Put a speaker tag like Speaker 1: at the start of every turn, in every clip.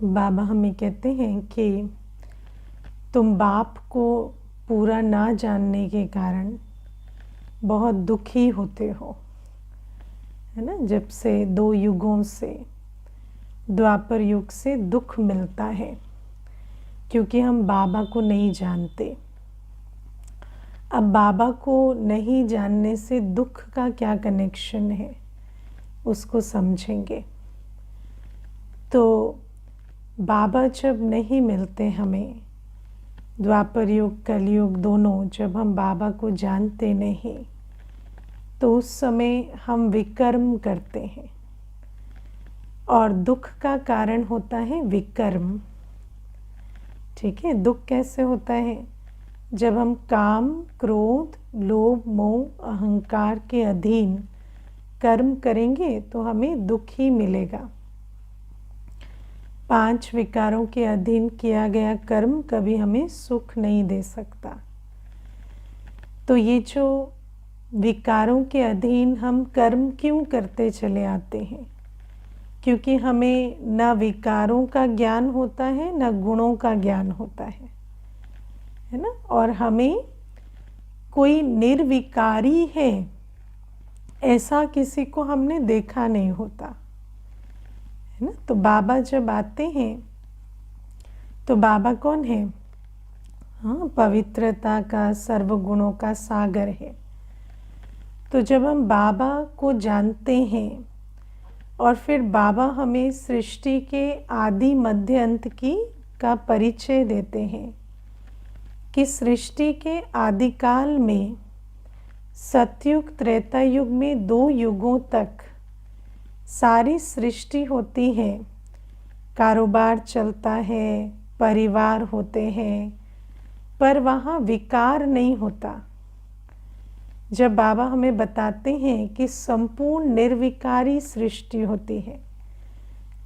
Speaker 1: बाबा हमें कहते हैं कि तुम बाप को पूरा ना जानने के कारण बहुत दुखी होते हो, है ना। जब से 2 युगों से, द्वापर युग से दुख मिलता है क्योंकि हम बाबा को नहीं जानते। अब बाबा को नहीं जानने से दुख का क्या कनेक्शन है, उसको समझेंगे। तो बाबा जब नहीं मिलते हमें, द्वापर युग कलयुग दोनों, जब हम बाबा को जानते नहीं तो उस समय हम विकर्म करते हैं और दुख का कारण होता है विकर्म। ठीक है, दुख कैसे होता है? जब हम काम, क्रोध, लोभ, मोह, अहंकार के अधीन कर्म करेंगे तो हमें दुख ही मिलेगा। 5 विकारों के अधीन किया गया कर्म कभी हमें सुख नहीं दे सकता। तो ये जो विकारों के अधीन हम कर्म क्यों करते चले आते हैं? क्योंकि हमें न विकारों का ज्ञान होता है न गुणों का ज्ञान होता है ना। और हमें कोई निर्विकारी है ऐसा किसी को हमने देखा नहीं होता, है ना। तो बाबा जब आते हैं तो बाबा कौन है? हाँ, पवित्रता का, सर्वगुणों का सागर है। तो जब हम बाबा को जानते हैं और फिर बाबा हमें सृष्टि के आदि मध्य अंत की का परिचय देते हैं कि सृष्टि के आदिकाल में, सतयुग त्रेता युग में 2 युगों तक सारी सृष्टि होती है, कारोबार चलता है, परिवार होते हैं, पर वहाँ विकार नहीं होता। जब बाबा हमें बताते हैं कि संपूर्ण निर्विकारी सृष्टि होती है,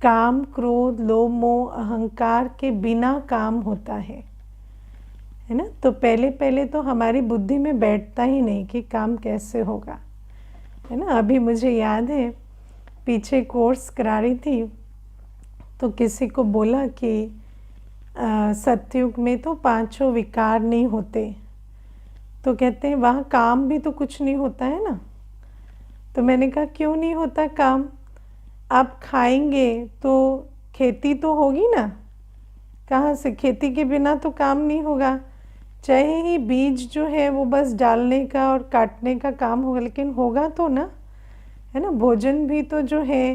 Speaker 1: काम, क्रोध, लोभ, मोह, अहंकार के बिना काम होता है ना। तो पहले तो हमारी बुद्धि में बैठता ही नहीं कि काम कैसे होगा, है ना। अभी मुझे याद है, पीछे कोर्स करा रही थी तो किसी को बोला कि सतयुग में तो 5 विकार नहीं होते। तो कहते हैं वहाँ काम भी तो कुछ नहीं होता है ना। तो मैंने कहा क्यों नहीं होता काम? आप खाएंगे तो खेती तो होगी ना, कहाँ से? खेती के बिना तो काम नहीं होगा। चाहे ही बीज जो है वो बस डालने का और काटने का काम होगा, लेकिन होगा तो ना, है ना। भोजन भी तो जो है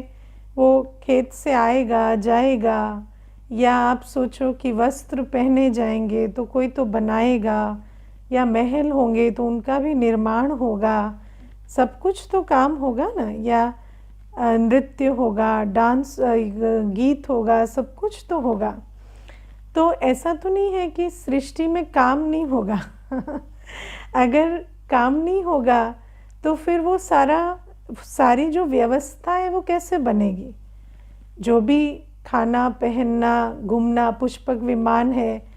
Speaker 1: वो खेत से आएगा जाएगा। या आप सोचो कि वस्त्र पहने जाएंगे तो कोई तो बनाएगा, या महल होंगे तो उनका भी निर्माण होगा। सब कुछ तो काम होगा ना। या नृत्य होगा, डांस, गीत होगा, सब कुछ तो होगा। तो ऐसा तो नहीं है कि सृष्टि में काम नहीं होगा। अगर काम नहीं होगा तो फिर वो सारी जो व्यवस्था है वो कैसे बनेगी? जो भी खाना, पहनना, घूमना, पुष्पक विमान है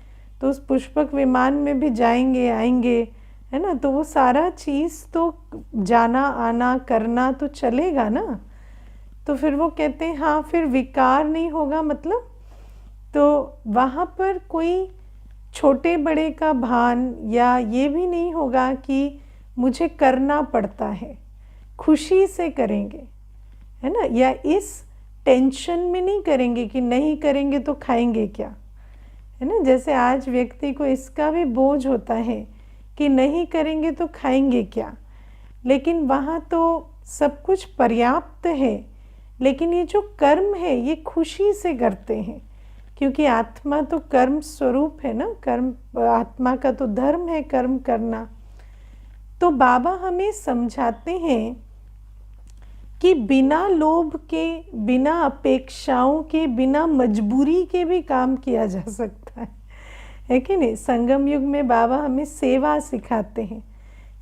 Speaker 1: तो उस पुष्पक विमान में भी जाएंगे आएंगे, है ना। तो वो सारा चीज़ तो जाना आना करना तो चलेगा ना। तो फिर वो कहते हैं हाँ फिर विकार नहीं होगा, मतलब तो वहाँ पर कोई छोटे बड़े का भान या ये भी नहीं होगा कि मुझे करना पड़ता है। खुशी से करेंगे, है ना। या इस टेंशन में नहीं करेंगे कि नहीं करेंगे तो खाएंगे क्या, है ना। जैसे आज व्यक्ति को इसका भी बोझ होता है कि नहीं करेंगे तो खाएंगे क्या। लेकिन वहाँ तो सब कुछ पर्याप्त है, लेकिन ये जो कर्म है ये खुशी से करते हैं, क्योंकि आत्मा तो कर्म स्वरूप है ना। कर्म, आत्मा का तो धर्म है कर्म करना। तो बाबा हमें समझाते हैं कि बिना लोभ के, बिना अपेक्षाओं के, बिना मजबूरी के भी काम किया जा सकता है कि नहीं। संगम युग में बाबा हमें सेवा सिखाते हैं।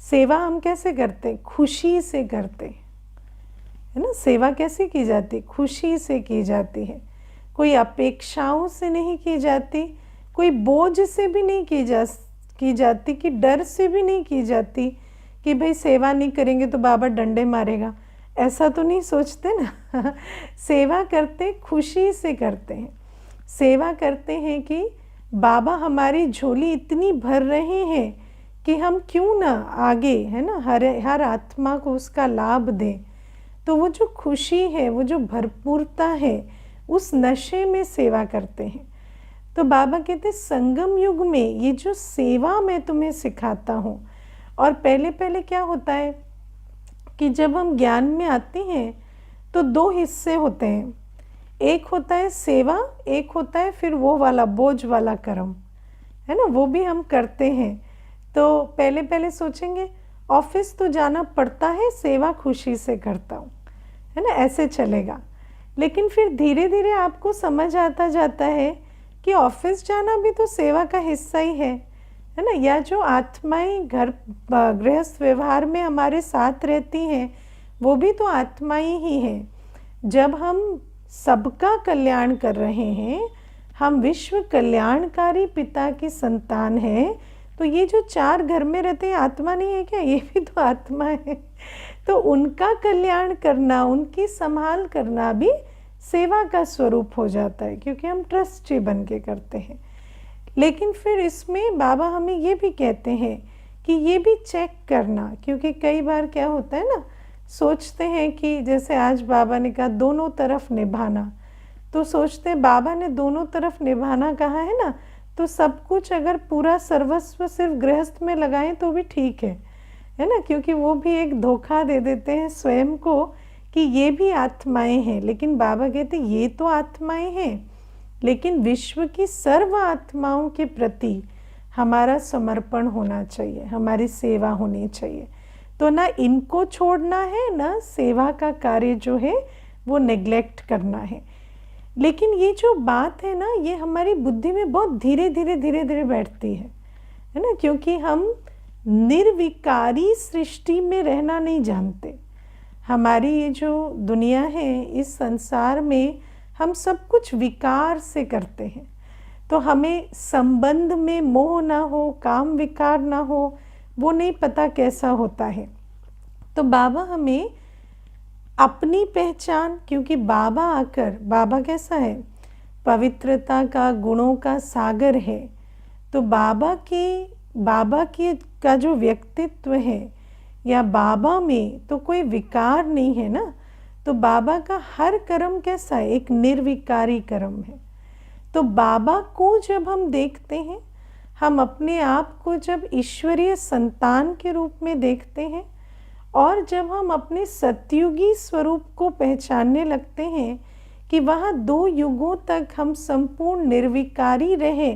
Speaker 1: सेवा हम कैसे करते हैं? खुशी से करते हैं, है ना। सेवा कैसे की जाती है? खुशी से की जाती है। कोई अपेक्षाओं से नहीं की जाती, कोई बोझ से भी नहीं की जाती, कि डर से भी नहीं की जाती कि भाई सेवा नहीं करेंगे तो बाबा डंडे मारेगा। ऐसा तो नहीं सोचते ना। सेवा करते खुशी से करते हैं। सेवा करते हैं कि बाबा हमारी झोली इतनी भर रहे हैं कि हम क्यों ना आगे, है ना, हर आत्मा को उसका लाभ दें। तो वो जो खुशी है, वो जो भरपूरता है, उस नशे में सेवा करते हैं। तो बाबा कहते संगम युग में ये जो सेवा मैं तुम्हें सिखाता हूँ। और पहले पहले क्या होता है कि जब हम ज्ञान में आते हैं तो दो हिस्से होते हैं, एक होता है सेवा, एक होता है फिर वो वाला बोझ वाला कर्म, है ना, वो भी हम करते हैं। तो पहले पहले सोचेंगे ऑफिस तो जाना पड़ता है, सेवा खुशी से करता हूँ, है ना, ऐसे चलेगा। लेकिन फिर धीरे धीरे आपको समझ आता जाता है कि ऑफिस जाना भी तो सेवा का हिस्सा ही है ना। या जो आत्माएं घर गृहस्थ व्यवहार में हमारे साथ रहती हैं, वो भी तो आत्माएं ही हैं। जब हम सबका कल्याण कर रहे हैं, हम विश्व कल्याणकारी पिता की संतान हैं, तो ये जो चार घर में रहते हैं आत्मा नहीं है क्या? ये भी तो आत्मा है। तो उनका कल्याण करना, उनकी संभाल करना भी सेवा का स्वरूप हो जाता है, क्योंकि हम ट्रस्टी बन के करते हैं। लेकिन फिर इसमें बाबा हमें ये भी कहते हैं कि ये भी चेक करना, क्योंकि कई बार क्या होता है ना, सोचते हैं कि जैसे आज बाबा ने कहा दोनों तरफ निभाना, तो सोचते हैं बाबा ने दोनों तरफ निभाना कहा है ना, तो सब कुछ अगर पूरा सर्वस्व सिर्फ गृहस्थ में लगाएं तो भी ठीक है ना, क्योंकि वो भी एक धोखा दे देते हैं स्वयं को कि ये भी आत्माएं हैं। लेकिन बाबा कहते ये तो आत्माएं हैं, लेकिन विश्व की सर्व आत्माओं के प्रति हमारा समर्पण होना चाहिए, हमारी सेवा होनी चाहिए। तो ना इनको छोड़ना है, ना सेवा का कार्य जो है वो नेग्लेक्ट करना है। लेकिन ये जो बात है ना, ये हमारी बुद्धि में बहुत धीरे धीरे बैठती है ना, क्योंकि हम निर्विकारी सृष्टि में रहना नहीं जानते। हमारी ये जो दुनिया है, इस संसार में हम सब कुछ विकार से करते हैं। तो हमें संबंध में मोह ना हो, काम विकार ना हो, वो नहीं पता कैसा होता है। तो बाबा हमें अपनी पहचान, क्योंकि बाबा आकर, बाबा कैसा है, पवित्रता का, गुणों का सागर है। तो बाबा की का जो व्यक्तित्व है, या बाबा में तो कोई विकार नहीं है ना। तो बाबा का हर कर्म कैसा है, एक निर्विकारी कर्म है। तो बाबा को जब हम देखते हैं, हम अपने आप को जब ईश्वरीय संतान के रूप में देखते हैं, और जब हम अपने सतयुगी स्वरूप को पहचानने लगते हैं कि वहाँ 2 युगों तक हम संपूर्ण निर्विकारी रहे,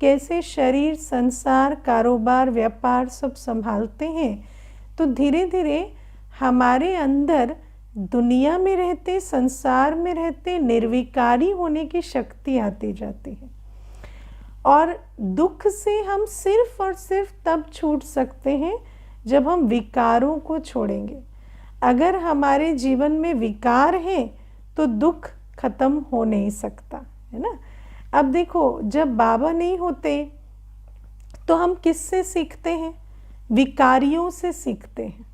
Speaker 1: कैसे शरीर, संसार, कारोबार, व्यापार सब संभालते हैं, तो धीरे धीरे हमारे अंदर दुनिया में रहते, संसार में रहते निर्विकारी होने की शक्ति आती जाती है। और दुख से हम सिर्फ और सिर्फ तब छूट सकते हैं जब हम विकारों को छोड़ेंगे। अगर हमारे जीवन में विकार है तो दुख खत्म हो नहीं सकता, है ना। अब देखो, जब बाबा नहीं होते तो हम किससे सीखते हैं? विकारियों से सीखते हैं,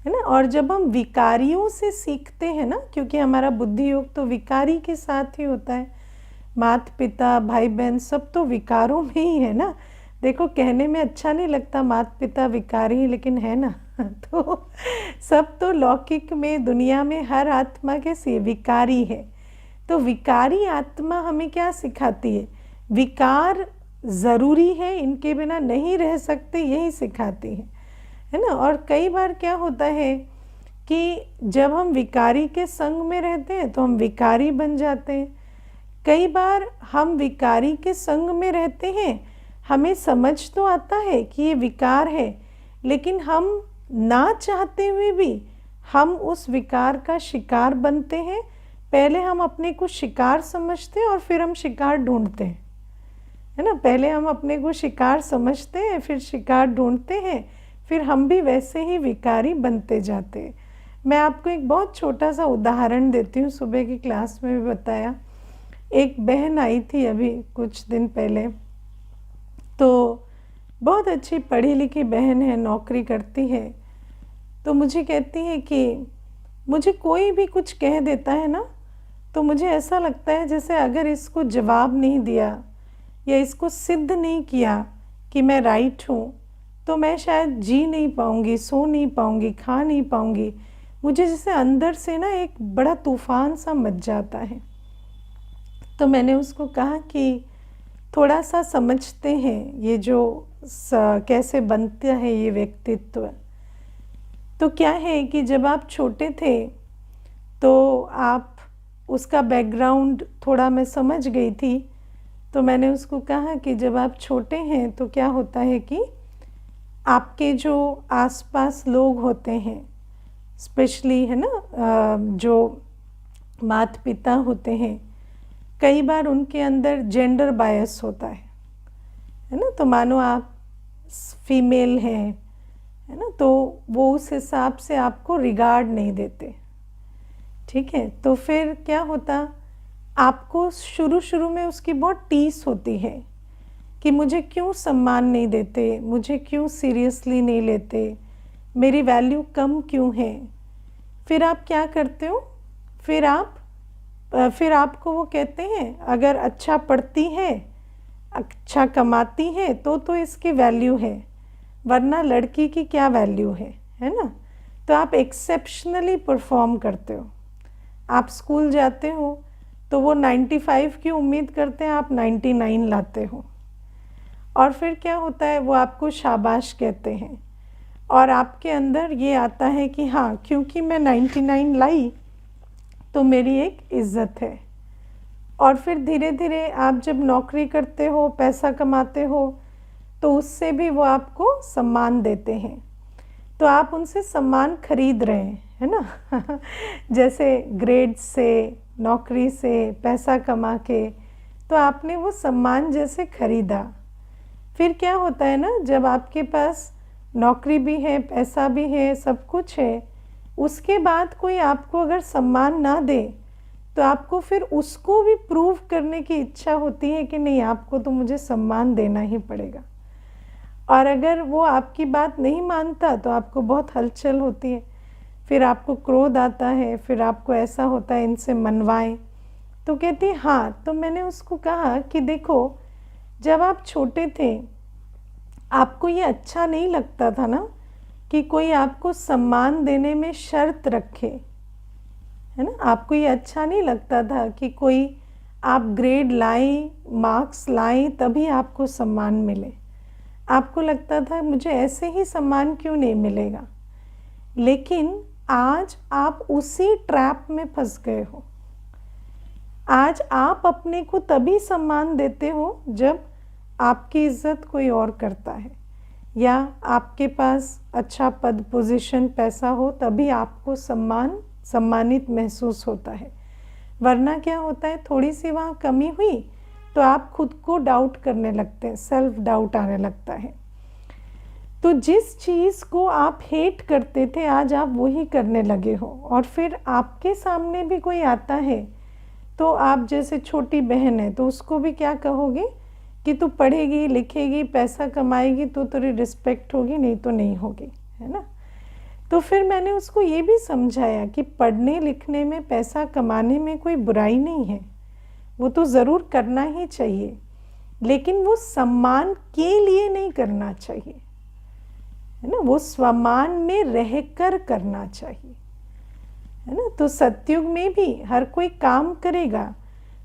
Speaker 1: है ना। और जब हम विकारियों से सीखते हैं ना, क्योंकि हमारा बुद्धि योग तो विकारी के साथ ही होता है, माता पिता, भाई बहन सब तो विकारों में ही है ना। देखो, कहने में अच्छा नहीं लगता माता पिता विकारी, लेकिन है ना। तो सब तो लौकिक में, दुनिया में हर आत्मा कैसी विकारी है। तो विकारी आत्मा हमें क्या सिखाती है? विकार ज़रूरी है, इनके बिना नहीं रह सकते, यही सिखाती है ना। और कई बार क्या होता है कि जब हम विकारी के संग में रहते हैं तो हम विकारी बन जाते हैं। कई बार हम विकारी के संग में रहते हैं, हमें समझ तो आता है कि ये विकार है, लेकिन हम ना चाहते हुए भी हम उस विकार का शिकार बनते हैं। पहले हम अपने को शिकार समझते हैं और फिर हम शिकार ढूंढते हैं, है ना। पहले हम अपने को शिकार समझते हैं, फिर शिकार ढूंढते हैं, फिर हम भी वैसे ही विकारी बनते जाते हैं। मैं आपको एक बहुत छोटा सा उदाहरण देती हूँ। सुबह की क्लास में भी बताया, एक बहन आई थी अभी कुछ दिन पहले, तो बहुत अच्छी पढ़ी लिखी बहन है, नौकरी करती है। तो मुझे कहती है कि मुझे कोई भी कुछ कह देता है ना, तो मुझे ऐसा लगता है जैसे अगर इसको जवाब नहीं दिया या इसको सिद्ध नहीं किया कि मैं राइट हूँ, तो मैं शायद जी नहीं पाऊँगी, सो नहीं पाऊँगी, खा नहीं पाऊँगी। मुझे जैसे अंदर से ना एक बड़ा तूफान सा मच जाता है। तो मैंने उसको कहा कि थोड़ा सा समझते हैं ये जो कैसे बनता है ये व्यक्तित्व। तो क्या है कि जब आप छोटे थे तो आप उसका बैकग्राउंड थोड़ा मैं समझ गई थी। तो मैंने उसको कहा कि जब आप छोटे हैं तो क्या होता है कि आपके जो आसपास लोग होते हैं, स्पेशली है ना जो माता पिता होते हैं, कई बार उनके अंदर जेंडर बायस होता है ना। तो मानो आप फीमेल हैं, है ना, तो वो उस हिसाब से आपको रिगार्ड नहीं देते, ठीक है। तो फिर क्या होता, आपको शुरू शुरू में उसकी बहुत टीस होती है कि मुझे क्यों सम्मान नहीं देते, मुझे क्यों सीरियसली नहीं लेते, मेरी वैल्यू कम क्यों है। फिर आप क्या करते हो, फिर आपको वो कहते हैं अगर अच्छा पढ़ती है, अच्छा कमाती है तो इसकी वैल्यू है, वरना लड़की की क्या वैल्यू है ना। तो आप एक्सेप्शनली परफॉर्म करते हो। आप स्कूल जाते हो तो वो 95 की उम्मीद करते हैं, आप 99 लाते हो। और फिर क्या होता है, वो आपको शाबाश कहते हैं और आपके अंदर ये आता है कि हाँ, क्योंकि मैं 99 लाई तो मेरी एक इज़्ज़त है। और फिर धीरे धीरे आप जब नौकरी करते हो, पैसा कमाते हो, तो उससे भी वो आपको सम्मान देते हैं। तो आप उनसे सम्मान खरीद रहे हैं, है ना जैसे ग्रेड से, नौकरी से, पैसा कमा के, तो आपने वो सम्मान जैसे खरीदा। फिर क्या होता है ना, जब आपके पास नौकरी भी है, पैसा भी है, सब कुछ है, उसके बाद कोई आपको अगर सम्मान ना दे तो आपको फिर उसको भी प्रूव करने की इच्छा होती है कि नहीं, आपको तो मुझे सम्मान देना ही पड़ेगा। और अगर वो आपकी बात नहीं मानता तो आपको बहुत हलचल होती है, फिर आपको क्रोध आता है, फिर आपको ऐसा होता है इनसे मनवाएं। तो कहती हाँ। तो मैंने उसको कहा कि देखो, जब आप छोटे थे आपको ये अच्छा नहीं लगता था ना कि कोई आपको सम्मान देने में शर्त रखे, है ना। आपको ये अच्छा नहीं लगता था कि कोई आप ग्रेड लाएं, मार्क्स लाएं तभी आपको सम्मान मिले। आपको लगता था मुझे ऐसे ही सम्मान क्यों नहीं मिलेगा। लेकिन आज आप उसी ट्रैप में फंस गए हो। आज आप अपने को तभी सम्मान देते हो जब आपकी इज्जत कोई और करता है, या आपके पास अच्छा पद, पोजीशन, पैसा हो, तभी आपको सम्मानित महसूस होता है। वरना क्या होता है, थोड़ी सी वहाँ कमी हुई तो आप खुद को डाउट करने लगते हैं, सेल्फ डाउट आने लगता है। तो जिस चीज़ को आप हेट करते थे आज आप वही करने लगे हो। और फिर आपके सामने भी कोई आता है तो आप, जैसे छोटी बहन है तो उसको भी क्या कहोगे कि तू पढ़ेगी, लिखेगी, पैसा कमाएगी तो तेरी रिस्पेक्ट होगी, नहीं तो नहीं होगी, है ना। तो फिर मैंने उसको ये भी समझाया कि पढ़ने लिखने में, पैसा कमाने में कोई बुराई नहीं है, वो तो ज़रूर करना ही चाहिए, लेकिन वो सम्मान के लिए नहीं करना चाहिए, है ना। वो स्वमान में रहकर करना चाहिए, है ना। तो सतयुग में भी हर कोई काम करेगा,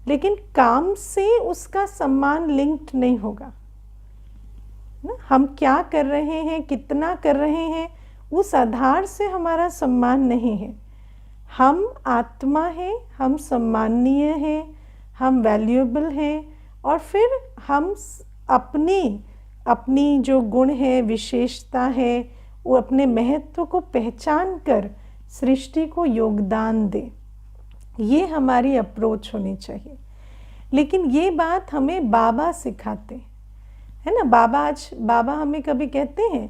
Speaker 1: लेकिन काम से उसका सम्मान लिंक्ड नहीं होगा ना। हम क्या कर रहे हैं, कितना कर रहे हैं, उस आधार से हमारा सम्मान नहीं है। हम आत्मा हैं, हम सम्माननीय हैं, हम वैल्यूएबल हैं, और फिर हम अपनी जो गुण है, विशेषता है, वो अपने महत्व को पहचान कर सृष्टि को योगदान दे। ये हमारी अप्रोच होनी चाहिए। लेकिन ये बात हमें बाबा सिखाते है ना। बाबा हमें कभी कहते हैं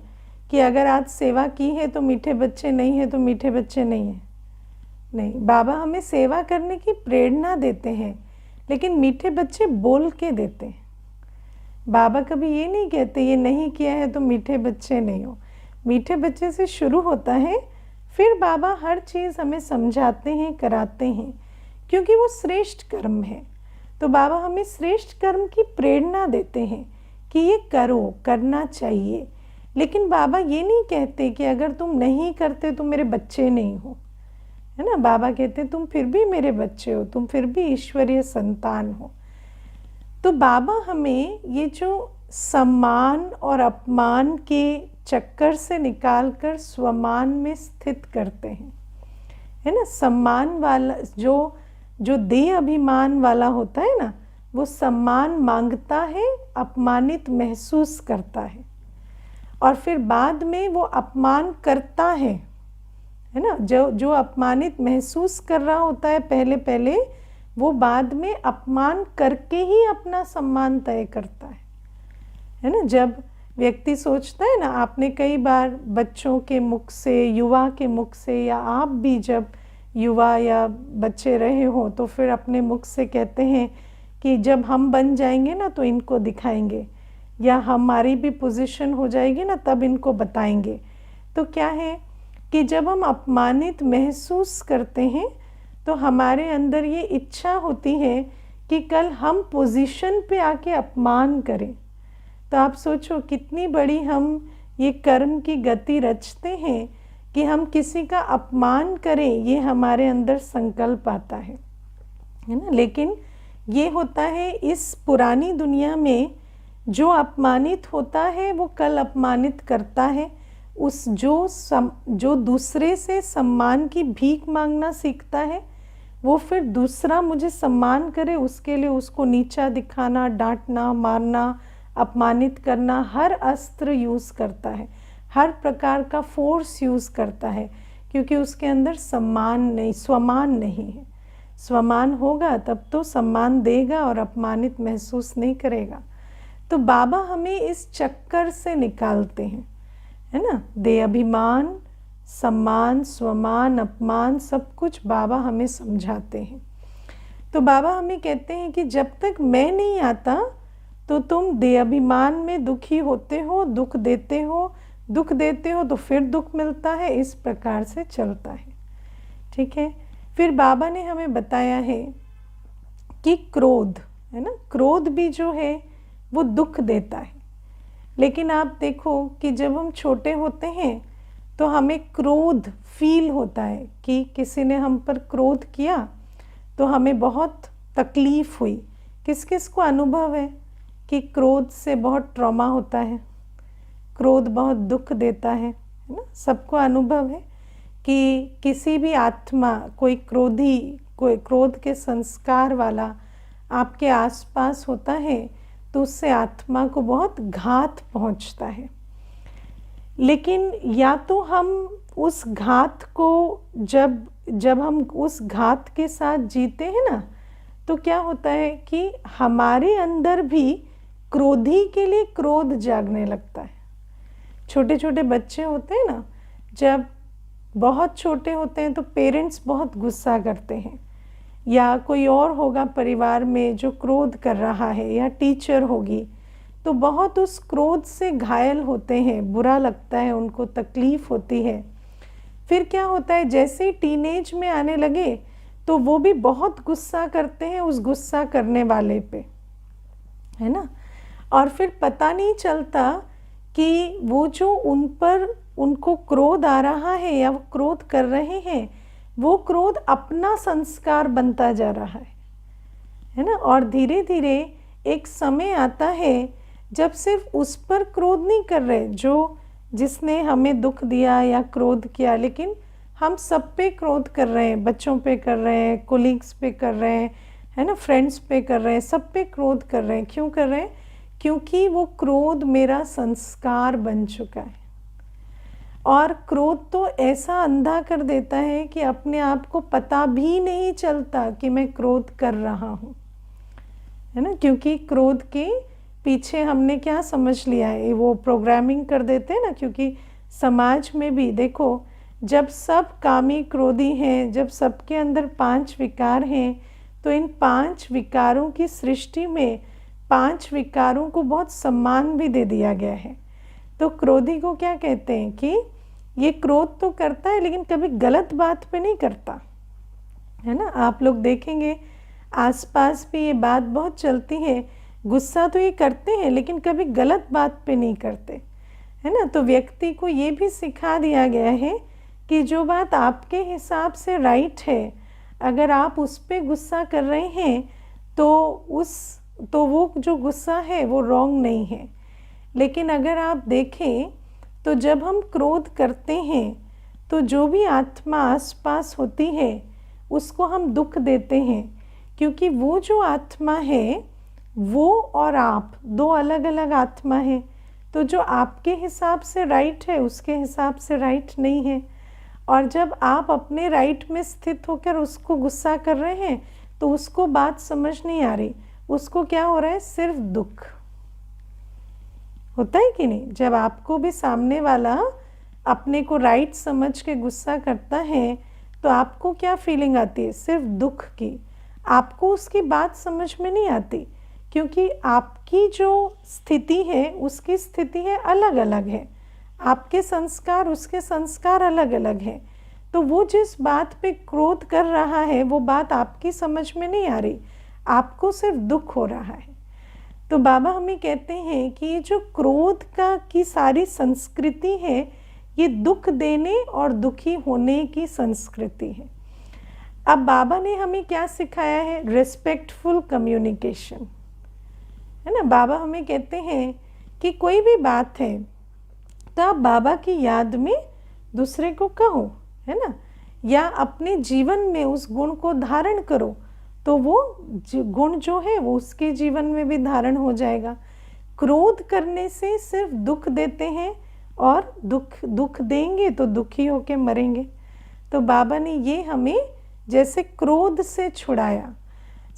Speaker 1: कि अगर आज सेवा की है तो मीठे बच्चे नहीं है, तो मीठे बच्चे नहीं हैं। नहीं, बाबा हमें सेवा करने की प्रेरणा देते हैं, लेकिन मीठे बच्चे बोल के देते हैं। बाबा कभी ये नहीं कहते ये नहीं किया है तो मीठे बच्चे नहीं हो। मीठे बच्चे से शुरू होता है, फिर बाबा हर चीज़ हमें समझाते हैं, कराते हैं, क्योंकि वो श्रेष्ठ कर्म है। तो बाबा हमें श्रेष्ठ कर्म की प्रेरणा देते हैं कि ये करो, करना चाहिए। लेकिन बाबा ये नहीं कहते कि अगर तुम नहीं करते तो मेरे बच्चे नहीं हो, है ना। बाबा कहते तुम फिर भी मेरे बच्चे हो, तुम फिर भी ईश्वरीय संतान हो। तो बाबा हमें ये जो सम्मान और अपमान के चक्कर से निकालकर स्वमान में स्थित करते हैं, है ना। सम्मान वाला जो देह अभिमान वाला होता है ना, वो सम्मान मांगता है, अपमानित महसूस करता है, और फिर बाद में वो अपमान करता है ना। जो अपमानित महसूस कर रहा होता है पहले पहले, वो बाद में अपमान करके ही अपना सम्मान तय करता है ना। जब व्यक्ति सोचता है ना, आपने कई बार बच्चों के मुख से, युवा के मुख से, या आप भी जब युवा या बच्चे रहे हो तो फिर अपने मुख से कहते हैं कि जब हम बन जाएंगे ना तो इनको दिखाएंगे, या हमारी भी पोजीशन हो जाएगी ना तब इनको बताएंगे। तो क्या है कि जब हम अपमानित महसूस करते हैं तो हमारे अंदर ये इच्छा होती है कि कल हम पोजीशन पे आके अपमान करें। तो आप सोचो कितनी बड़ी हम ये कर्म की गति रचते हैं कि हम किसी का अपमान करें, ये हमारे अंदर संकल्प आता है ना। लेकिन ये होता है इस पुरानी दुनिया में, जो अपमानित होता है वो कल अपमानित करता है। जो दूसरे से सम्मान की भीख मांगना सीखता है, वो फिर दूसरा मुझे सम्मान करे उसके लिए उसको नीचा दिखाना, डांटना, मारना, अपमानित करना, हर अस्त्र यूज़ करता है, हर प्रकार का फोर्स यूज़ करता है, क्योंकि उसके अंदर स्वमान नहीं है। स्वमान होगा तब तो सम्मान देगा और अपमानित महसूस नहीं करेगा। तो बाबा हमें इस चक्कर से निकालते हैं, है ना। दे अभिमान, सम्मान, स्वमान, अपमान, सब कुछ बाबा हमें समझाते हैं। तो बाबा हमें कहते हैं कि जब तक मैं नहीं आता तो तुम दे अभिमान में दुखी होते हो, दुख देते हो तो फिर दुख मिलता है, इस प्रकार से चलता है। ठीक है। फिर बाबा ने हमें बताया है कि क्रोध, है ना, क्रोध भी जो है वो दुख देता है। लेकिन आप देखो कि जब हम छोटे होते हैं तो हमें क्रोध फील होता है कि किसी ने हम पर क्रोध किया तो हमें बहुत तकलीफ हुई। किस किस को अनुभव है कि क्रोध से बहुत ट्रॉमा होता है, क्रोध बहुत दुख देता है ना। सबको अनुभव है कि किसी भी आत्मा, कोई क्रोध के संस्कार वाला आपके आसपास होता है तो उससे आत्मा को बहुत घात पहुंचता है। लेकिन या तो हम उस घात को जब हम उस घात के साथ जीते हैं ना, तो क्या होता है कि हमारे अंदर भी क्रोधी के लिए क्रोध जागने लगता है। छोटे छोटे बच्चे होते हैं ना, जब बहुत छोटे होते हैं तो पेरेंट्स बहुत गुस्सा करते हैं, या कोई और होगा परिवार में जो क्रोध कर रहा है, या टीचर होगी, तो बहुत उस क्रोध से घायल होते हैं, बुरा लगता है उनको, तकलीफ होती है। फिर क्या होता है, जैसे ही टीनेज में आने लगे तो वो भी बहुत गुस्सा करते हैं उस गुस्सा करने वाले पे, है ना। और फिर पता नहीं चलता कि वो जो उनको क्रोध आ रहा है या वो क्रोध कर रहे हैं, वो क्रोध अपना संस्कार बनता जा रहा है ना। और धीरे धीरे एक समय आता है जब सिर्फ उस पर क्रोध नहीं कर रहे जिसने हमें दुख दिया या क्रोध किया, लेकिन हम सब पे क्रोध कर रहे हैं, बच्चों पे कर रहे हैं, कोलीग्स पे कर रहे हैं, है ना, फ्रेंड्स पे कर रहे हैं, सब पे क्रोध कर रहे हैं। क्यों कर रहे हैं? क्योंकि वो क्रोध मेरा संस्कार बन चुका है। और क्रोध तो ऐसा अंधा कर देता है कि अपने आप को पता भी नहीं चलता कि मैं क्रोध कर रहा हूँ, है ना। क्योंकि क्रोध के पीछे हमने क्या समझ लिया है, वो प्रोग्रामिंग कर देते हैं ना। क्योंकि समाज में भी देखो, जब सब कामी क्रोधी हैं, जब सबके अंदर 5 विकार हैं, तो इन 5 विकारों की सृष्टि में 5 विकारों को बहुत सम्मान भी दे दिया गया है। तो क्रोधी को क्या कहते हैं कि ये क्रोध तो करता है लेकिन कभी गलत बात पे नहीं करता, है ना। आप लोग देखेंगे आसपास भी ये बात बहुत चलती है, गुस्सा तो ये करते हैं लेकिन कभी गलत बात पे नहीं करते, है ना। तो व्यक्ति को ये भी सिखा दिया गया है कि जो बात आपके हिसाब से राइट है, अगर आप उस पे गुस्सा कर रहे हैं तो वो जो गुस्सा है वो रॉन्ग नहीं है। लेकिन अगर आप देखें तो जब हम क्रोध करते हैं तो जो भी आत्मा आसपास होती है उसको हम दुख देते हैं, क्योंकि वो जो आत्मा है वो और आप दो अलग अलग आत्मा है। तो जो आपके हिसाब से राइट है उसके हिसाब से राइट नहीं है। और जब आप अपने राइट में स्थित होकर उसको गुस्सा कर रहे हैं तो उसको बात समझ नहीं आ रही, उसको क्या हो रहा है, सिर्फ दुख होता है कि नहीं। जब आपको भी सामने वाला अपने को राइट समझ के गुस्सा करता है तो आपको क्या फीलिंग आती है, सिर्फ दुख की। आपको उसकी बात समझ में नहीं आती, क्योंकि आपकी जो स्थिति है उसकी स्थिति है अलग अलग है, आपके संस्कार उसके संस्कार अलग अलग हैं। तो वो जिस बात पे क्रोध कर रहा है वो बात आपकी समझ में नहीं आ रही, आपको सिर्फ दुख हो रहा है। तो बाबा हमें कहते हैं कि ये जो क्रोध की सारी संस्कृति है ये दुख देने और दुखी होने की संस्कृति है। अब बाबा ने हमें क्या सिखाया है, रिस्पेक्टफुल कम्युनिकेशन, है ना। बाबा हमें कहते हैं कि कोई भी बात है तो आप बाबा की याद में दूसरे को कहो, है ना, या अपने जीवन में उस गुण को धारण करो तो वो गुण जो है वो उसके जीवन में भी धारण हो जाएगा। क्रोध करने से सिर्फ दुख देते हैं और दुख देंगे तो दुखी होके मरेंगे। तो बाबा ने ये हमें जैसे क्रोध से छुड़ाया।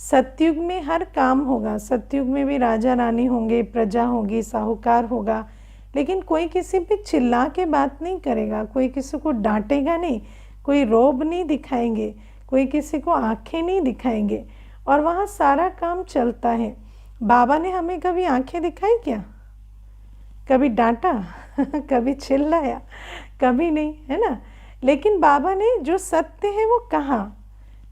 Speaker 1: सतयुग में हर काम होगा, सतयुग में भी राजा रानी होंगे, प्रजा होगी, साहूकार होगा, लेकिन कोई किसी पे चिल्ला के बात नहीं करेगा, कोई किसी को डांटेगा नहीं, कोई रोब नहीं दिखाएंगे, कोई किसी को आंखें नहीं दिखाएंगे, और वहाँ सारा काम चलता है। बाबा ने हमें कभी आंखें दिखाई क्या, कभी डांटा कभी चिल्लाया, कभी नहीं, है ना। लेकिन बाबा ने जो सत्य है वो कहा,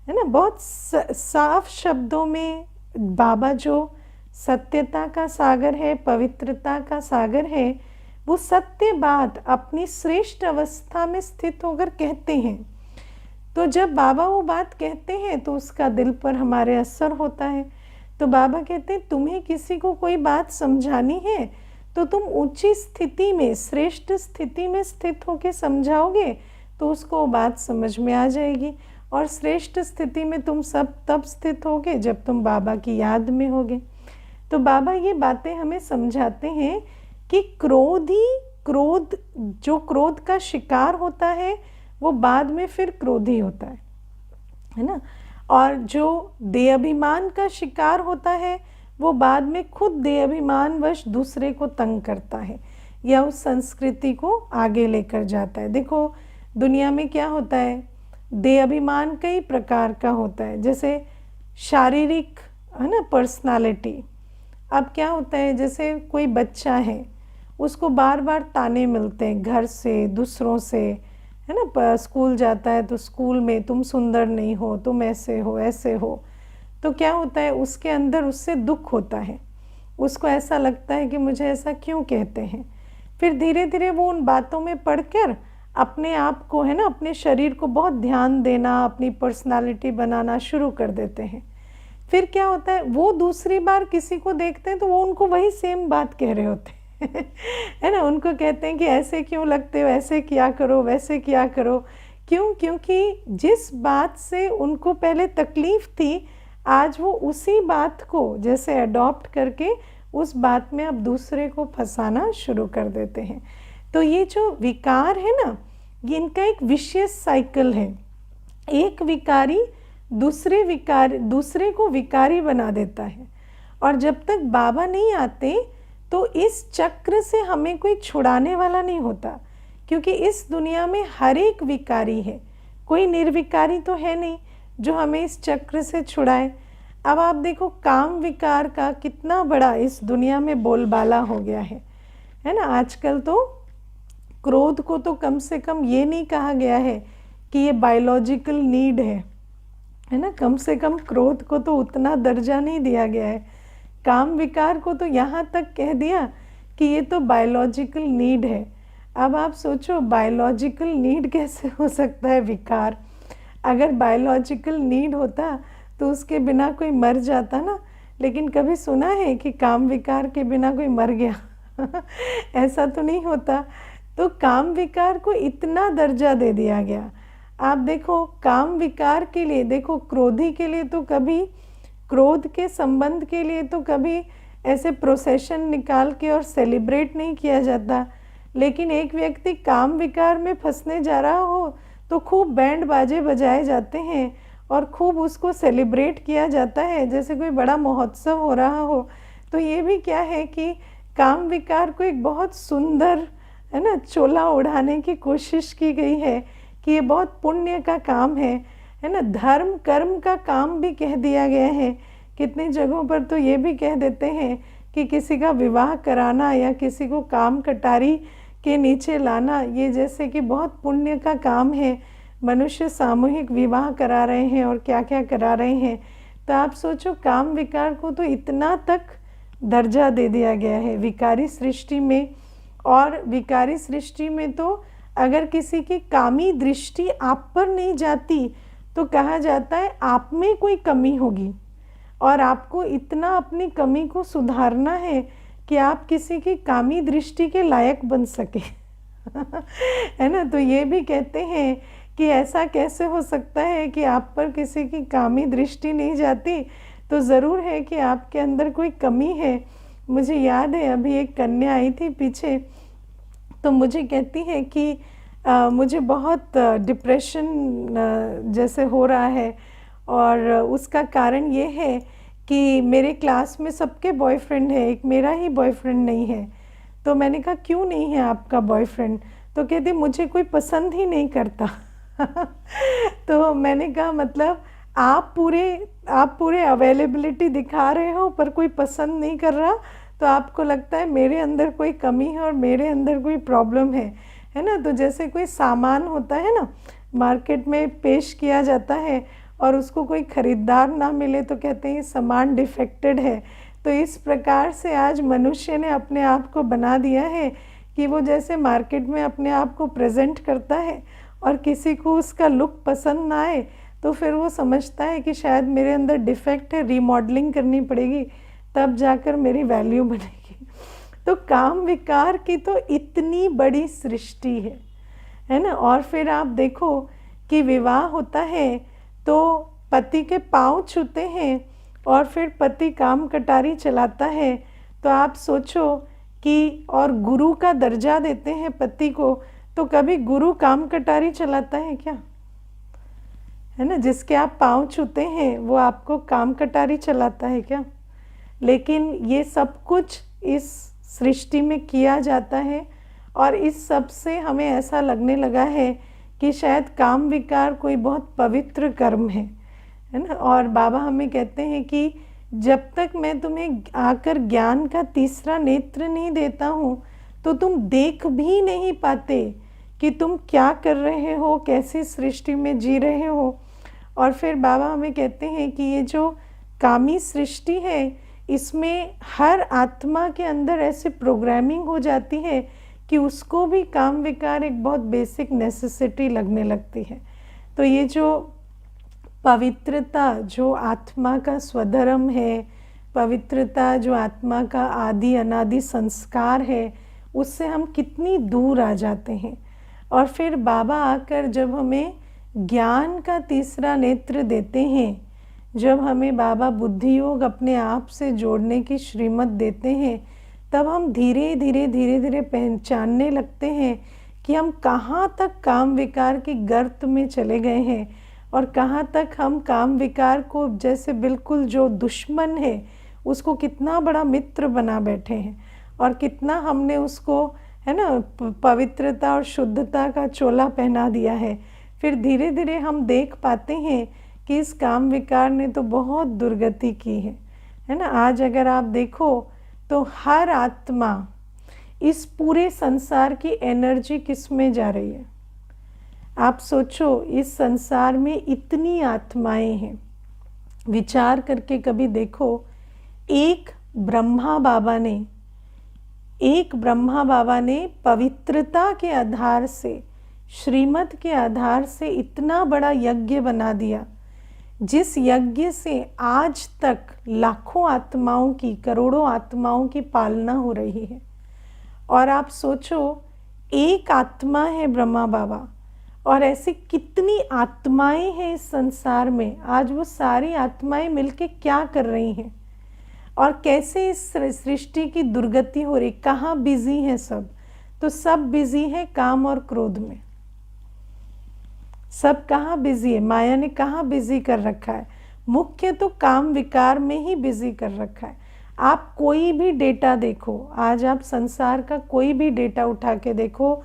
Speaker 1: है ना, बहुत साफ शब्दों में। बाबा जो सत्यता का सागर है, पवित्रता का सागर है, वो सत्य बात अपनी श्रेष्ठ अवस्था में स्थित होकर कहते हैं। तो जब बाबा वो बात कहते हैं तो उसका दिल पर हमारे असर होता है। तो बाबा कहते हैं तुम्हें किसी को कोई बात समझानी है तो तुम ऊंची स्थिति में, श्रेष्ठ स्थिति में स्थित होकर समझाओगे तो उसको वो बात समझ में आ जाएगी। और श्रेष्ठ स्थिति में तुम सब तब स्थित होगे जब तुम बाबा की याद में होगे। तो बाबा ये बातें हमें समझाते हैं कि क्रोध जो क्रोध का शिकार होता है वो बाद में फिर क्रोधी होता है ना। और जो देहाभिमान का शिकार होता है वो बाद में खुद देहाभिमानवश दूसरे को तंग करता है या उस संस्कृति को आगे लेकर जाता है। देखो दुनिया में क्या होता है, देहाभिमान कई प्रकार का होता है, जैसे शारीरिक, है ना, पर्सनालिटी। अब क्या होता है, जैसे कोई बच्चा है उसको बार बार ताने मिलते हैं घर से, दूसरों से, है ना, स्कूल जाता है तो स्कूल में तुम सुंदर नहीं हो, तुम ऐसे हो ऐसे हो, तो क्या होता है उसके अंदर उससे दुख होता है, उसको ऐसा लगता है कि मुझे ऐसा क्यों कहते हैं। फिर धीरे धीरे वो उन बातों में पढ़कर अपने आप को, है ना, अपने शरीर को बहुत ध्यान देना, अपनी पर्सनालिटी बनाना शुरू कर देते हैं। फिर क्या होता है, वो दूसरी बार किसी को देखते हैं तो वो उनको वही सेम बात कह रहे होते हैं है ना, उनको कहते हैं कि ऐसे क्यों लगते हो, ऐसे किया करो, वैसे किया करो। क्यों? क्योंकि जिस बात से उनको पहले तकलीफ थी आज वो उसी बात को जैसे अडॉप्ट करके उस बात में अब दूसरे को फंसाना शुरू कर देते हैं। तो ये जो विकार है ना, ये इनका एक विशेष साइकिल है। एक विकारी दूसरे को विकारी बना देता है, और जब तक बाबा नहीं आते तो इस चक्र से हमें कोई छुड़ाने वाला नहीं होता, क्योंकि इस दुनिया में हर एक विकारी है, कोई निर्विकारी तो है नहीं जो हमें इस चक्र से छुड़ाए। अब आप देखो काम विकार का कितना बड़ा इस दुनिया में बोलबाला हो गया है ना। आजकल तो क्रोध को तो कम से कम ये नहीं कहा गया है कि ये बायोलॉजिकल नीड है है ना। कम से कम क्रोध को तो उतना दर्जा नहीं दिया गया है। काम विकार को तो यहाँ तक कह दिया कि ये तो बायोलॉजिकल नीड है। अब आप सोचो बायोलॉजिकल नीड कैसे हो सकता है विकार। अगर बायोलॉजिकल नीड होता तो उसके बिना कोई मर जाता ना। लेकिन कभी सुना है कि काम विकार के बिना कोई मर गया? ऐसा तो नहीं होता। तो काम विकार को इतना दर्जा दे दिया गया। आप देखो काम विकार के लिए, देखो क्रोधी के लिए तो कभी, क्रोध के संबंध के लिए तो कभी ऐसे प्रोसेशन निकाल के और सेलिब्रेट नहीं किया जाता। लेकिन एक व्यक्ति काम विकार में फंसने जा रहा हो तो खूब बैंड बाजे बजाए जाते हैं और खूब उसको सेलिब्रेट किया जाता है जैसे कोई बड़ा महोत्सव हो रहा हो। तो ये भी क्या है कि काम विकार को एक बहुत सुंदर, है ना, चोला ओढ़ाने की कोशिश की गई है कि ये बहुत पुण्य का काम है ना। धर्म कर्म का काम भी कह दिया गया है। कितनी जगहों पर तो ये भी कह देते हैं कि किसी का विवाह कराना या किसी को काम कटारी के नीचे लाना, ये जैसे कि बहुत पुण्य का काम है। मनुष्य सामूहिक विवाह करा रहे हैं और क्या क्या करा रहे हैं। तो आप सोचो काम विकार को तो इतना तक दर्जा दे दिया गया है विकारी सृष्टि में। और विकारी सृष्टि में तो अगर किसी की कामी दृष्टि आप पर नहीं जाती तो कहा जाता है आप में कोई कमी होगी और आपको इतना अपनी कमी को सुधारना है कि आप किसी की कामी दृष्टि के लायक बन सके। है ना। तो ये भी कहते हैं कि ऐसा कैसे हो सकता है कि आप पर किसी की कामी दृष्टि नहीं जाती, तो ज़रूर है कि आपके अंदर कोई कमी है। मुझे याद है अभी एक कन्या आई थी पीछे, तो मुझे कहती है कि मुझे बहुत डिप्रेशन जैसे हो रहा है और उसका कारण ये है कि मेरे क्लास में सबके बॉयफ्रेंड है, एक मेरा ही बॉयफ्रेंड नहीं है। तो मैंने कहा क्यों नहीं है आपका बॉयफ्रेंड? तो कहते मुझे कोई पसंद ही नहीं करता। तो मैंने कहा मतलब आप पूरे अवेलेबिलिटी दिखा रहे हो पर कोई पसंद नहीं कर रहा, तो आपको लगता है मेरे अंदर कोई कमी है और मेरे अंदर कोई प्रॉब्लम है ना। तो जैसे कोई सामान होता है ना, मार्केट में पेश किया जाता है और उसको कोई ख़रीदार ना मिले तो कहते हैं ये सामान डिफेक्टेड है। तो इस प्रकार से आज मनुष्य ने अपने आप को बना दिया है कि वो जैसे मार्केट में अपने आप को प्रेजेंट करता है और किसी को उसका लुक पसंद ना आए तो फिर वो समझता है कि शायद मेरे अंदर डिफेक्ट है, रीमॉडलिंग करनी पड़ेगी तब जाकर मेरी वैल्यू बनेगी। तो काम विकार की तो इतनी बड़ी सृष्टि है ना। और फिर आप देखो कि विवाह होता है तो पति के पाँव छूते हैं और फिर पति काम कटारी चलाता है। तो आप सोचो कि और गुरु का दर्जा देते हैं पति को, तो कभी गुरु काम कटारी चलाता है क्या? है ना। जिसके आप पाँव छूते हैं वो आपको काम कटारी चलाता है क्या? लेकिन ये सब कुछ इस सृष्टि में किया जाता है और इस सब से हमें ऐसा लगने लगा है कि शायद काम विकार कोई बहुत पवित्र कर्म है ना। और बाबा हमें कहते हैं कि जब तक मैं तुम्हें आकर ज्ञान का तीसरा नेत्र नहीं देता हूँ तो तुम देख भी नहीं पाते कि तुम क्या कर रहे हो, कैसी सृष्टि में जी रहे हो। और फिर बाबा हमें कहते हैं कि ये जो कामी सृष्टि है इसमें हर आत्मा के अंदर ऐसे प्रोग्रामिंग हो जाती है कि उसको भी काम विकार एक बहुत बेसिक नेसेसिटी लगने लगती है। तो ये जो पवित्रता जो आत्मा का स्वधर्म है, पवित्रता जो आत्मा का आदि अनादि संस्कार है, उससे हम कितनी दूर आ जाते हैं। और फिर बाबा आकर जब हमें ज्ञान का तीसरा नेत्र देते हैं, जब हमें बाबा बुद्धि योग अपने आप से जोड़ने की श्रीमत देते हैं, तब हम धीरे धीरे पहचानने लगते हैं कि हम कहाँ तक काम विकार की गर्त में चले गए हैं और कहाँ तक हम काम विकार को जैसे बिल्कुल जो दुश्मन है उसको कितना बड़ा मित्र बना बैठे हैं और कितना हमने उसको, है ना, पवित्रता और शुद्धता का चोला पहना दिया है। फिर धीरे धीरे हम देख पाते हैं कि इस काम विकार ने तो बहुत दुर्गति की है ना। आज अगर आप देखो तो हर आत्मा, इस पूरे संसार की एनर्जी किस में जा रही है? आप सोचो, इस संसार में इतनी आत्माएं हैं विचार करके कभी देखो, एक ब्रह्मा बाबा ने पवित्रता के आधार से, श्रीमत के आधार से इतना बड़ा यज्ञ बना दिया, जिस यज्ञ से आज तक लाखों आत्माओं की, करोड़ों आत्माओं की पालना हो रही है। और आप सोचो, एक आत्मा है ब्रह्मा बाबा, और ऐसी कितनी आत्माएं हैं इस संसार में। आज वो सारी आत्माएं मिलके क्या कर रही हैं, और कैसे इस सृष्टि की दुर्गति हो रही, कहाँ बिजी है सब? तो सब बिजी है काम और क्रोध में। सब कहाँ बिजी है? माया ने कहाँ बिजी कर रखा है? मुख्य तो काम विकार में ही बिजी कर रखा है। आप कोई भी डेटा देखो, आज आप संसार का कोई भी डेटा उठा के देखो,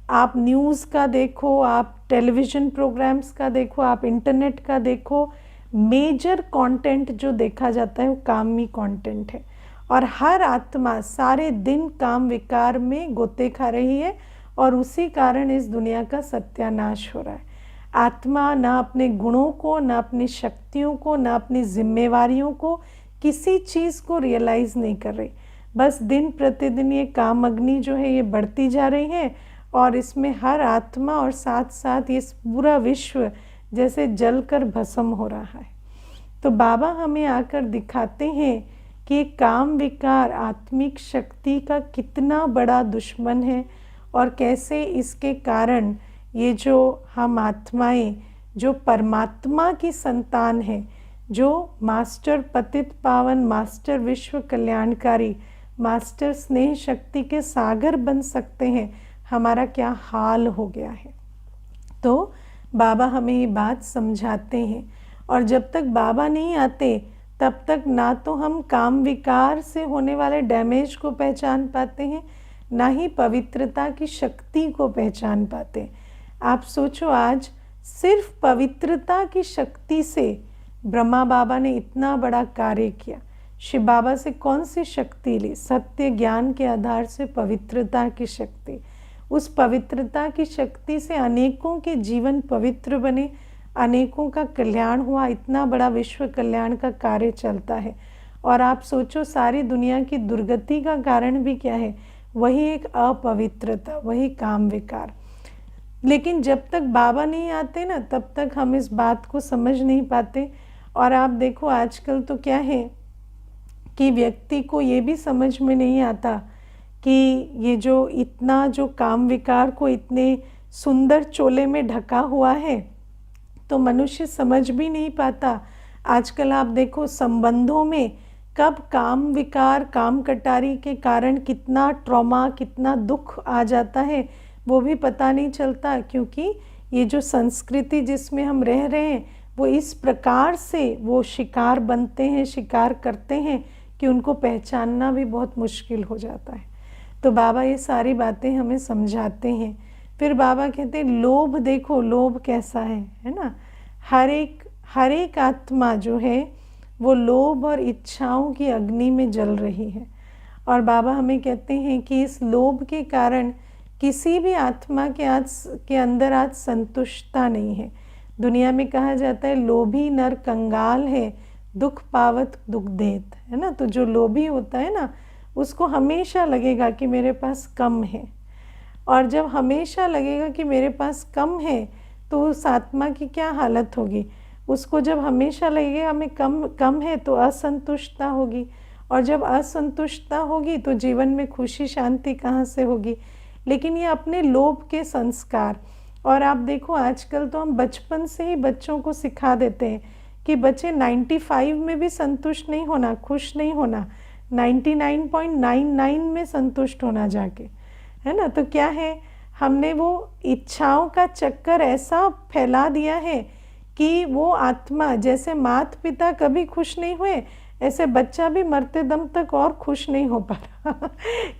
Speaker 1: आप न्यूज़ का देखो, आप टेलीविज़न प्रोग्राम्स का देखो, आप इंटरनेट का देखो, मेजर कंटेंट जो देखा जाता है वो कामी कंटेंट है। और हर आत्मा सारे दिन काम विकार में गोते खा रही है, और उसी कारण इस दुनिया का सत्यानाश हो रहा है। आत्मा ना अपने गुणों को, ना अपनी शक्तियों को, ना अपनी जिम्मेवारियों को, किसी चीज़ को रियलाइज़ नहीं कर रही। बस दिन प्रतिदिन ये काम अग्नि जो है ये बढ़ती जा रही है, और इसमें हर आत्मा और साथ साथ ये पूरा विश्व जैसे जलकर भस्म हो रहा है। तो बाबा हमें आकर दिखाते हैं कि काम विकार आत्मिक शक्ति का कितना बड़ा दुश्मन है, और कैसे इसके कारण ये जो हम आत्माएं, जो परमात्मा की संतान हैं, जो मास्टर पतित पावन, मास्टर विश्व कल्याणकारी, मास्टर स्नेह शक्ति के सागर बन सकते हैं, हमारा क्या हाल हो गया है। तो बाबा हमें ये बात समझाते हैं, और जब तक बाबा नहीं आते तब तक ना तो हम काम विकार से होने वाले डैमेज को पहचान पाते हैं, ना ही पवित्रता की शक्ति को पहचान पाते हैं। आप सोचो, आज सिर्फ पवित्रता की शक्ति से ब्रह्मा बाबा ने इतना बड़ा कार्य किया। शिव बाबा से कौन सी शक्ति ली? सत्य ज्ञान के आधार से पवित्रता की शक्ति। उस पवित्रता की शक्ति से अनेकों के जीवन पवित्र बने, अनेकों का कल्याण हुआ, इतना बड़ा विश्व कल्याण का कार्य चलता है। और आप सोचो, सारी दुनिया की दुर्गति का कारण भी क्या है? वही एक अपवित्रता, वही काम विकार। लेकिन जब तक बाबा नहीं आते ना, तब तक हम इस बात को समझ नहीं पाते। और आप देखो, आजकल तो क्या है कि व्यक्ति को ये भी समझ में नहीं आता कि ये जो इतना जो काम विकार को इतने सुंदर चोले में ढका हुआ है, तो मनुष्य समझ भी नहीं पाता। आजकल आप देखो, संबंधों में कब काम विकार, काम कटारी के कारण कितना ट्रॉमा, कितना दुख आ जाता है, वो भी पता नहीं चलता। क्योंकि ये जो संस्कृति जिसमें हम रह रहे हैं, वो इस प्रकार से वो शिकार बनते हैं, शिकार करते हैं कि उनको पहचानना भी बहुत मुश्किल हो जाता है। तो बाबा ये सारी बातें हमें समझाते हैं। फिर बाबा कहते हैं, लोभ देखो, लोभ कैसा है ना? हर एक आत्मा जो है वो लोभ और इच्छाओं की अग्नि में जल रही है। और बाबा हमें कहते हैं कि इस लोभ के कारण किसी भी आत्मा के अंदर आज संतुष्टता नहीं है। दुनिया में कहा जाता है, लोभी नर कंगाल है, दुख पावत दुख देत, है ना? तो जो लोभी होता है ना, उसको हमेशा लगेगा कि मेरे पास कम है। और जब हमेशा लगेगा कि मेरे पास कम है, तो उस आत्मा की क्या हालत होगी? उसको जब हमेशा लगेगा हमें कम है, तो असंतुष्टता होगी। और जब असंतुष्टता होगी तो जीवन में खुशी शांति कहाँ से होगी? लेकिन ये अपने लोभ के संस्कार। और आप देखो, आजकल तो हम बचपन से ही बच्चों को सिखा देते हैं कि बच्चे 95 में भी संतुष्ट नहीं होना, खुश नहीं होना, 99.99 में संतुष्ट होना जाके, है ना? तो क्या है, हमने वो इच्छाओं का चक्कर ऐसा फैला दिया है कि वो आत्मा, जैसे माता पिता कभी खुश नहीं हुए, ऐसे बच्चा भी मरते दम तक और खुश नहीं हो पा रहा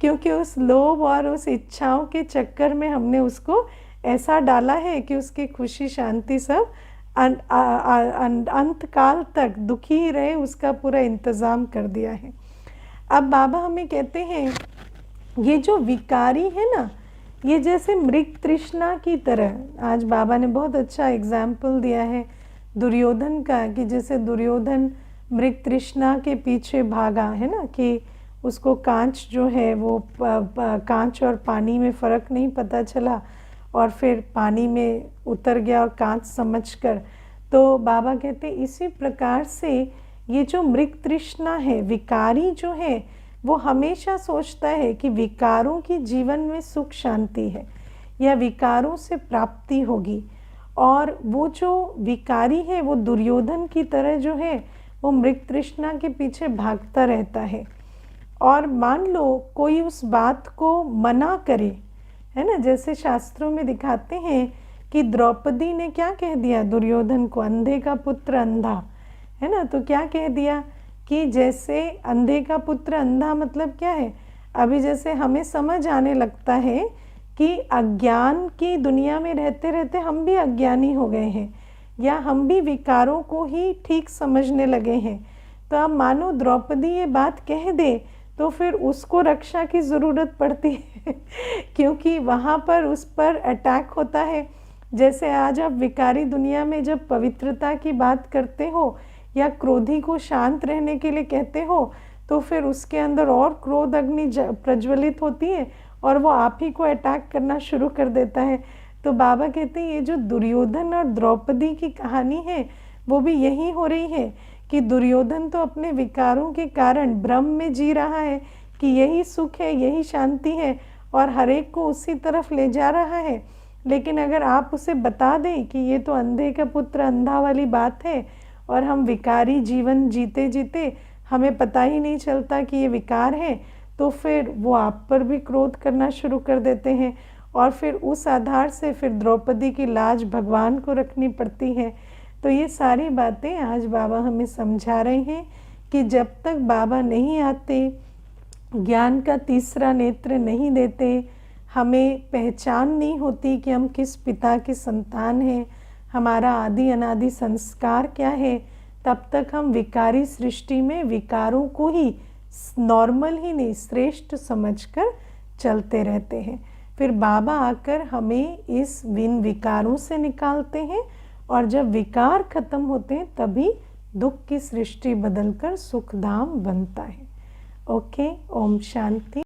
Speaker 1: क्योंकि उस लोभ और उस इच्छाओं के चक्कर में हमने उसको ऐसा डाला है कि उसकी खुशी शांति सब अंत काल तक दुखी ही रहे, उसका पूरा इंतज़ाम कर दिया है। अब बाबा हमें कहते हैं, ये जो विकारी है ना, ये जैसे मृग तृष्णा की तरह, आज बाबा ने बहुत अच्छा एग्जाम्पल दिया है। दुर्योधन का, कि जैसे दुर्योधन मृग तृष्णा के पीछे भागा है ना, कि उसको कांच जो है वो कांच और पानी में फ़र्क नहीं पता चला और फिर पानी में उतर गया और कांच समझकर। तो बाबा कहते इसी प्रकार से ये जो मृग तृष्णा है, विकारी जो है, वो हमेशा सोचता है कि विकारों की जीवन में सुख शांति है या विकारों से प्राप्ति होगी, और वो जो विकारी है वो दुर्योधन की तरह जो है वो मृग तृष्णा के पीछे भागता रहता है। और मान लो कोई उस बात को मना करे, है ना, जैसे शास्त्रों में दिखाते हैं कि द्रौपदी ने क्या कह दिया दुर्योधन को, अंधे का पुत्र अंधा, है ना, तो क्या कह दिया कि जैसे अंधे का पुत्र अंधा मतलब क्या है, अभी जैसे हमें समझ आने लगता है कि अज्ञान की दुनिया में रहते रहते हम भी अज्ञानी हो गए हैं या हम भी विकारों को ही ठीक समझने लगे हैं। तो अब मानो द्रौपदी ये बात कह दे तो फिर उसको रक्षा की ज़रूरत पड़ती है क्योंकि वहाँ पर उस पर अटैक होता है। जैसे आज आप विकारी दुनिया में जब पवित्रता की बात करते हो या क्रोधी को शांत रहने के लिए कहते हो तो फिर उसके अंदर और क्रोध अग्नि प्रज्वलित होती है और वो आप ही को अटैक करना शुरू कर देता है। तो बाबा कहते हैं ये जो दुर्योधन और द्रौपदी की कहानी है वो भी यही हो रही है कि दुर्योधन तो अपने विकारों के कारण भ्रम में जी रहा है कि यही सुख है, यही शांति है और हर एक को उसी तरफ ले जा रहा है। लेकिन अगर आप उसे बता दें कि ये तो अंधे का पुत्र अंधा वाली बात है और हम विकारी जीवन जीते जीते हमें पता ही नहीं चलता कि ये विकार है, तो फिर वो आप पर भी क्रोध करना शुरू कर देते हैं और फिर उस आधार से फिर द्रौपदी की लाज भगवान को रखनी पड़ती है। तो ये सारी बातें आज बाबा हमें समझा रहे हैं कि जब तक बाबा नहीं आते, ज्ञान का तीसरा नेत्र नहीं देते, हमें पहचान नहीं होती कि हम किस पिता के संतान हैं, हमारा आदि अनादि संस्कार क्या है, तब तक हम विकारी सृष्टि में विकारों को ही नॉर्मल ही नहीं श्रेष्ठ समझकर चलते रहते हैं। फिर बाबा आकर हमें इस विकारों से निकालते हैं और जब विकार खत्म होते हैं तभी दुख की सृष्टि बदलकर सुखधाम बनता है। ओके, ओम शांति।